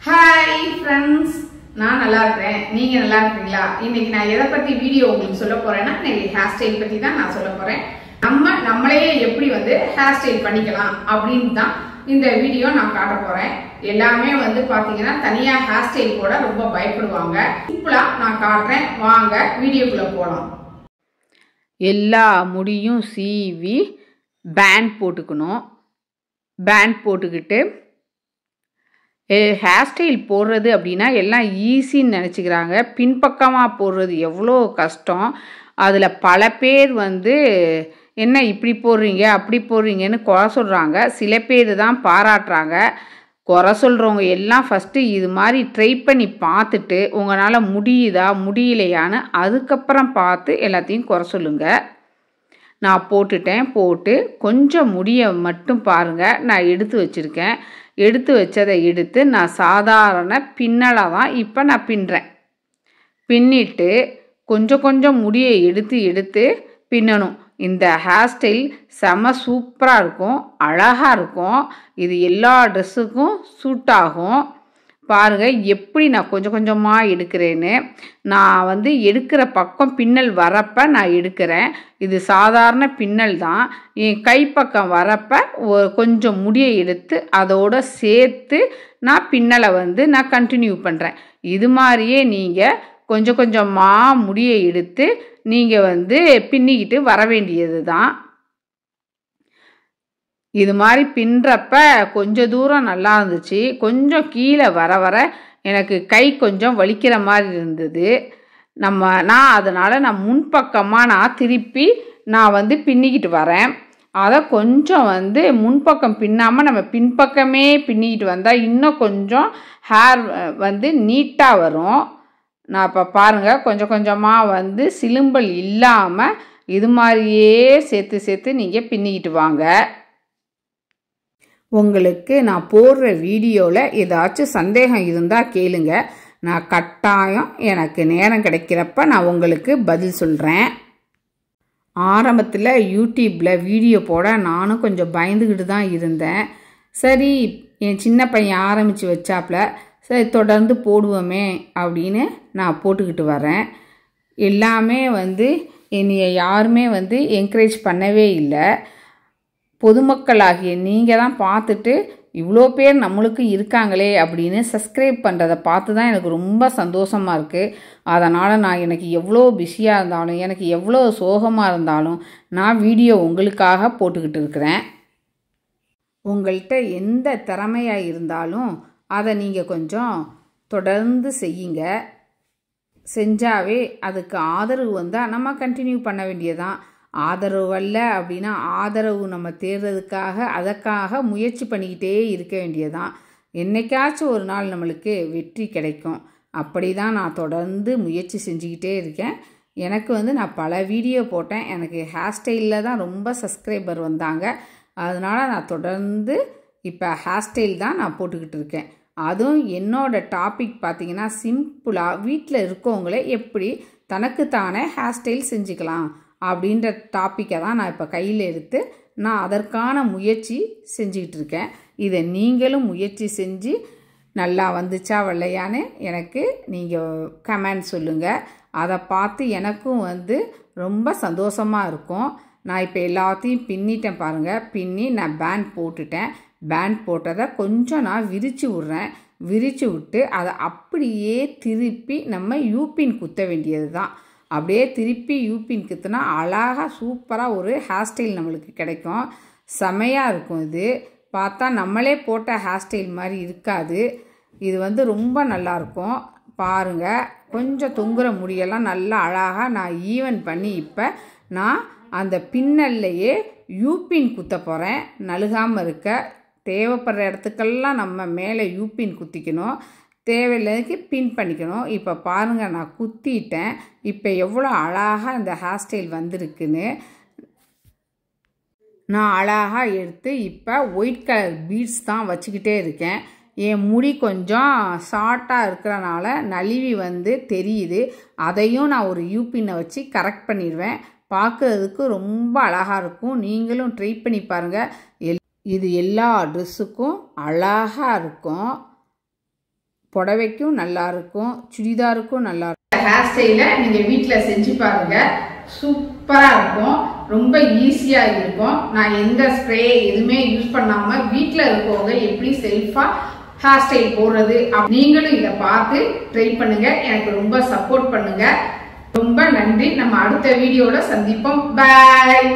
Hi friends, நான் நல்லா இருக்கிறேன். நீங்க நல்லா இருக்கீங்களா? இன்னைக்கு நான் எதை பத்தி வீடியோ உங்களுக்கு சொல்ல போறேன்னா, இன்னைக்கு ஹேர் ஸ்டைல் பத்தி தான் நான் சொல்ல போறேன். நம்மளே எப்படி ஹேர் ஸ்டைல் பண்ணிக்கலாம் அப்படின்னு தான் இந்த வீடியோ நான் காட்ட போறேன். எல்லாமே பாத்தீங்கன்னா தனியா ஹேர் ஸ்டைல் போட ரொம்ப பயப்படுவாங்க. சிம்பிளா நான் காட்டுறேன், வாங்க வீடியோக்குள்ள போலாம். எல்லா முடியும் சீவி பேண்ட் போட்டுக்கணும். பேண்ட் போட்டுக்கிட்டு ஹேர் ஸ்டைல் போடுறது அப்படின்னா எல்லாம் ஈஸின்னு நினச்சிக்கிறாங்க. பின்பக்கமாக போடுறது எவ்வளோ கஷ்டம். அதில் பல பேர் என்ன இப்படி போடுறீங்க அப்படி போடுறீங்கன்னு குறை சொல்கிறாங்க. சில பேர் தான் பாராட்டுறாங்க. குறை சொல்கிறவங்க எல்லாம் ஃபஸ்ட்டு இது மாதிரி ட்ரை பண்ணி பார்த்துட்டு உங்களால் முடியுதா முடியலையான்னு அதுக்கப்புறம் பார்த்து எல்லாத்தையும் குறை சொல்லுங்கள். நான் போட்டுட்டேன். போட்டு கொஞ்சம் முடியை மட்டும் பாருங்கள், நான் எடுத்து வச்சுருக்கேன். எடுத்து வச்சதை எடுத்து நான் சாதாரண பின்னலை தான் இப்போ நான் பின்னுறேன். பின்னிட்டு கொஞ்சம் கொஞ்சம் முடியை எடுத்து பின்னணும். இந்த ஹேர் ஸ்டைல் செம சூப்பராக இருக்கும், அழகாக இருக்கும். இது எல்லா ட்ரெஸ்ஸுக்கும் சூட் ஆகும். பாருங்கள் எப்படி நான் கொஞ்சம் கொஞ்சமாக எடுக்கிறேன்னு. நான் எடுக்கிற பக்கம் பின்னல் வரப்போ நான் எடுக்கிறேன். இது சாதாரண பின்னல் தான். என் கைப்பக்கம் வரப்போ கொஞ்சம் முடியை எடுத்து அதோடு சேர்த்து நான் பின்னலை நான் கண்டினியூ பண்ணுறேன். இது மாதிரியே நீங்கள் கொஞ்சம் கொஞ்சமாக முடியை எடுத்து நீங்கள் பின்னிக்கிட்டு வர வேண்டியது தான். இது மாதிரி பின்னுறப்ப கொஞ்சம் தூரம் நல்லா இருந்துச்சு. கொஞ்சம் கீழே வர எனக்கு கை கொஞ்சம் வலிக்கிற மாதிரி இருந்தது. அதனால் நான் முன்பக்கமாக திருப்பி நான் பின்னிக்கிட்டு வரேன். அதை கொஞ்சம் முன்பக்கம் பின்னாமல் நம்ம பின்பக்கமே பின்னிக்கிட்டு வந்தால் இன்னும் கொஞ்சம் ஹேர் நீட்டாக வரும். நான் இப்போ பாருங்கள் கொஞ்சம் கொஞ்சமாக சிலும்பல் இல்லாமல் இது மாதிரியே சேர்த்து நீங்கள் பின்னிக்கிட்டு வாங்க. உங்களுக்கு நான் போடுற வீடியோவில் ஏதாச்சும் சந்தேகம் இருந்தால் கேளுங்க. நான் கட்டாயம் எனக்கு நேரம் கிடைக்கிறப்ப நான் உங்களுக்கு பதில் சொல்கிறேன். ஆரம்பத்தில் யூடியூப்பில் வீடியோ போட நானும் கொஞ்சம் பயந்துக்கிட்டு தான் இருந்தேன். சரி, என் சின்ன பையன் ஆரம்பித்து வச்சாப்புல, சரி தொடர்ந்து போடுவோமே அப்படின்னு நான் போட்டுக்கிட்டு வரேன். எல்லாமே என்னைய யாருமே என்கரேஜ் பண்ணவே இல்லை. பொதுமக்களாகிய நீங்கள் தான் பார்த்துட்டு இவ்வளோ பேர் நம்மளுக்கு இருக்காங்களே அப்படின்னு சப்ஸ்கிரைப் பண்ணுறதை பார்த்து தான் எனக்கு ரொம்ப சந்தோஷமாக இருக்குது. அதனால் நான் எனக்கு எவ்வளோ பிஸியாக இருந்தாலும் எனக்கு எவ்வளோ சோகமாக இருந்தாலும் நான் வீடியோ உங்களுக்காக போட்டுக்கிட்டு இருக்கிறேன். உங்கள்கிட்ட எந்த திறமையாக இருந்தாலும் அதை நீங்கள் கொஞ்சம் தொடர்ந்து செய்யுங்க. செஞ்சாவே அதுக்கு ஆதரவு வந்தால் நம்ம கண்டினியூ பண்ண வேண்டியதான். ஆதரவு அல்ல அப்படின்னா ஆதரவு நம்ம தேடுறதுக்காக அதற்காக முயற்சி பண்ணிக்கிட்டே இருக்க வேண்டியதான். என்னைக்காச்சும் ஒரு நாள் நம்மளுக்கு வெற்றி கிடைக்கும். அப்படி தான் நான் தொடர்ந்து முயற்சி செஞ்சுக்கிட்டே இருக்கேன். எனக்கு நான் பல வீடியோ போட்டேன். எனக்கு ஹேர் ஸ்டைலில் தான் ரொம்ப சப்ஸ்கிரைபர் வந்தாங்க. அதனால் நான் தொடர்ந்து இப்போ ஹேர் ஸ்டைல் தான் நான் போட்டுக்கிட்டு இருக்கேன். அதுவும் என்னோடய டாபிக் பார்த்திங்கன்னா சிம்பிளாக வீட்டில் இருக்கவங்களே எப்படி தனக்குத்தானே ஹேர் ஸ்டைல் செஞ்சுக்கலாம் அப்படின்ற டாப்பிக்கை தான் நான் இப்போ கையில் எடுத்து நான் அதற்கான முயற்சி செஞ்சுக்கிட்டு இருக்கேன். இதை நீங்களும் முயற்சி செஞ்சு நல்லா வந்துச்சா வரலையான்னு எனக்கு நீங்கள் கமெண்ட் சொல்லுங்கள். அதை பார்த்து எனக்கும் ரொம்ப சந்தோஷமாக இருக்கும். நான் இப்போ எல்லாத்தையும் பின்னிட்டேன் பாருங்கள். பின்னி நான் பேண்ட் போட்டுட்டேன். பேண்ட் போட்டதை கொஞ்சம் நான் விரித்து விட்றேன். விரித்து விட்டு அதை அப்படியே திருப்பி நம்ம யூபின் குத்த வேண்டியது தான். அப்படியே திருப்பி யூபின் குத்துனா அழகாக சூப்பராக ஒரு ஹேர் ஸ்டைல் நம்மளுக்கு கிடைக்கும். செமையாக இருக்கும். இது பார்த்தா நம்மளே போட்ட ஹேர் ஸ்டைல் மாதிரி இருக்காது. இது ரொம்ப நல்லாயிருக்கும். பாருங்கள், கொஞ்சம் தொங்குற முடியெல்லாம் நல்லா அழகாக நான் ஈவன் பண்ணி இப்போ நான் அந்த பின்னல்லையே யூபின் குத்த போகிறேன். நழுகாமல் இருக்க. தேவைப்படுற இடத்துக்கெல்லாம் நம்ம மேலே யூபின் குத்திக்கணும், தேவையில்லதுக்கு பின் பண்ணிக்கணும். இப்போ பாருங்கள், நான் குத்திட்டேன். இப்போ எவ்வளோ அழகாக இந்த ஹேர் ஸ்டைல் வந்திருக்குன்னு நான் அழகாக எடுத்து இப்போ ஒயிட் கலர் பீட்ஸ் தான் வச்சுக்கிட்டே இருக்கேன். என் முடி கொஞ்சம் ஷார்ட்டாக இருக்கிறனால நழுவி தெரியுது. அதையும் நான் ஒரு யூபின்னை வச்சு கரெக்ட் பண்ணிடுவேன். பார்க்குறதுக்கு ரொம்ப அழகாக இருக்கும். நீங்களும் ட்ரை பண்ணி பாருங்கள். இது எல்லா ட்ரெஸ்ஸுக்கும் அழகாக இருக்கும். புடவைக்கும் நல்லா இருக்கும், சுடிதாருக்கும் நல்லா இருக்கும். ஹேர் ஸ்டைலை நீங்கள் வீட்டில் செஞ்சு பாருங்க, சூப்பராக இருக்கும், ரொம்ப ஈஸியாக இருக்கும். நான் எந்த ஸ்ப்ரே எதுவுமே யூஸ் பண்ணாமல் வீட்டில் இருக்கவங்க எப்படி செல்ஃபாக ஹேர் ஸ்டைல் போடுறது, நீங்களும் இதை பார்த்து ட்ரை பண்ணுங்க. எனக்கு ரொம்ப சப்போர்ட் பண்ணுங்க. ரொம்ப நன்றி. நம்ம அடுத்த வீடியோல சந்திப்போம். பாய்.